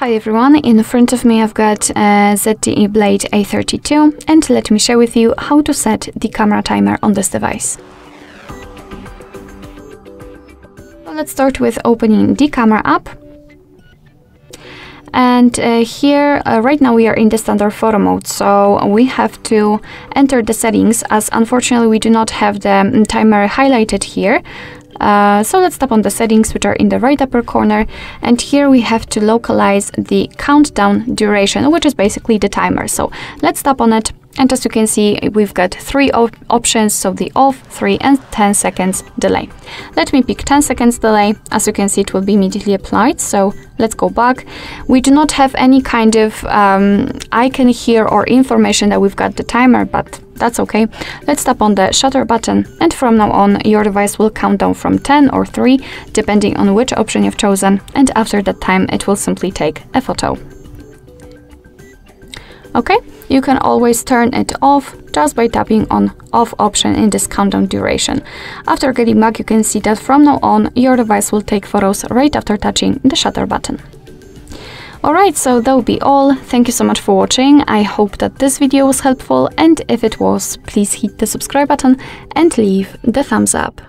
Hi everyone, in front of me I've got a ZTE Blade A32 and let me share with you how to set the camera timer on this device. So let's start with opening the camera app. And here, right now we are in the standard photo mode, so we have to enter the settings as unfortunately we do not have the timer highlighted here. So let's tap on the settings, which are in the right upper corner, and here we have to localize the countdown duration, which is basically the timer. So let's tap on it, and as you can see, we've got three options, so the off, 3 and 10 seconds delay. Let me pick 10 seconds delay. As you can see, it will be immediately applied, so let's go back. We do not have any kind of icon here or information that we've got the timer, but that's okay. Let's tap on the shutter button, and from now on your device will count down from 10 or 3 depending on which option you've chosen, and after that time it will simply take a photo. Okay, you can always turn it off just by tapping on off option in this countdown duration. After getting back, you can see that from now on your device will take photos right after touching the shutter button. Alright, so that will be all. Thank you so much for watching. I hope that this video was helpful, and if it was, please hit the subscribe button and leave the thumbs up.